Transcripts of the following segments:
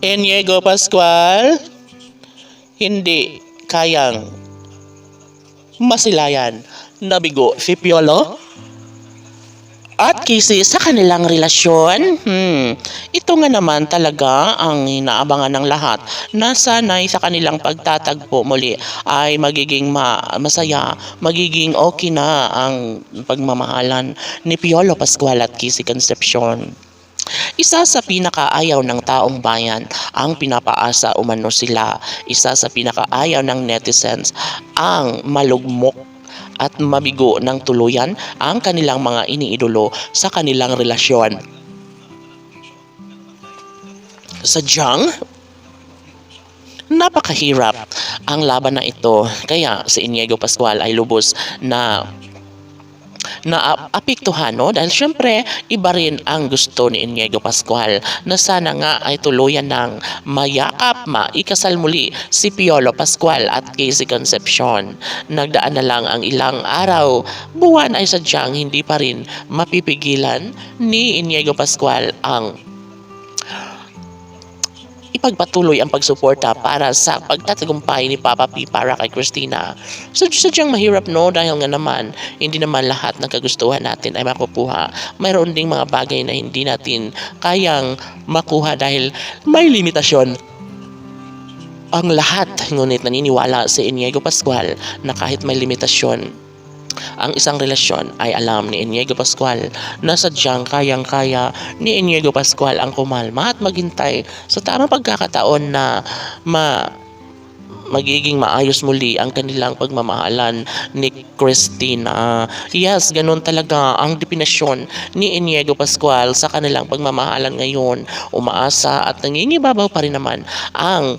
Inigo Pascual, hindi kayang masilayan na bigo si Piolo at Kisi sa kanilang relasyon. Ito nga naman talaga ang inaabangan ng lahat na sanay sa kanilang pagtatagpo muli ay magiging masaya, magiging okay na ang pagmamahalan ni Piolo Pascual at Kisi Concepcion. Isa sa pinakaayaw ng taong bayan ang pinapaasa umano sila. Isa sa pinakaayaw ng netizens ang malugmok at mabigo ng tuluyan ang kanilang mga iniidolo sa kanilang relasyon. Sadyang napakahirap ang laban na ito, kaya si Inigo Pascual ay lubos na apektuhan, no? Dahil syempre iba rin ang gusto ni Inigo Pascual na sana nga ay tuluyan ng mayakap, maikasal muli si Piolo Pascual at Kisi Concepcion. Nagdaan na lang ang ilang araw, buwan ay sadyang hindi pa rin mapipigilan ni Inigo Pascual ang ipagpatuloy ang pagsuporta para sa pagtatagumpay ni Papa P para kay Christina. Sadyang mahirap, no? Dahil nga naman, hindi naman lahat ng kagustuhan natin ay makukuha. Mayroon ding mga bagay na hindi natin kayang makuha dahil may limitasyon. Ang lahat, ngunit naniniwala si Inigo Pascual na kahit may limitasyon, ang isang relasyon ay alam ni Inigo Pascual na sadyang kayang-kaya ni Inigo Pascual ang kumalma at maghintay sa tamang pagkakataon na magiging maayos muli ang kanilang pagmamahalan ni Christina. Yes, ganun talaga ang definasyon ni Inigo Pascual sa kanilang pagmamahalan ngayon. Umaasa at nangingibabaw pa rin naman ang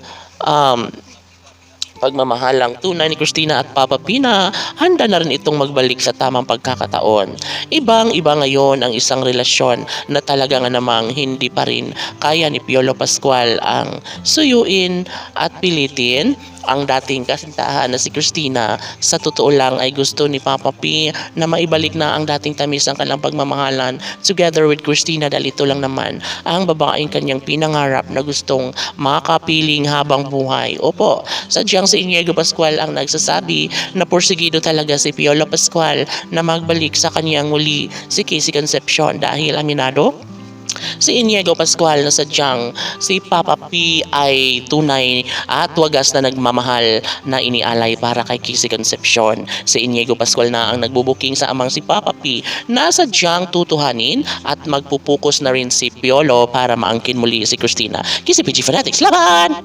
pagmamahalang tunay ni Christina at Papa Pina. Handa na rin itong magbalik sa tamang pagkakataon. Ibang-iba ngayon ang isang relasyon na talaga nga namang hindi pa rin kaya ni Piolo Pascual ang suyuin at pilitin ang dating kasintahan na si Christina. Sa totoo lang ay gusto ni Papa P na maibalik na ang dating tamis ng kanilang pagmamahalan together with Christina, dahil ito lang naman ang babaeng kanyang pinangarap na gustong makapiling habang buhay. Opo, sadyang si Inigo Pascual ang nagsasabi na porsigido talaga si Piolo Pascual na magbalik sa kanyang muli si Kisi Concepcion, dahil aminado si Inigo Pascual na sadyang si Papa P ay tunay at wagas na nagmamahal na inialay para kay Kisi Concepcion. Si Inigo Pascual na ang nagbubuking sa amang si Papa P na sadyang tutuhanin at magpupukus na rin si Piolo para maangkin muli si Christina. Kisi PG Fanatics, laban!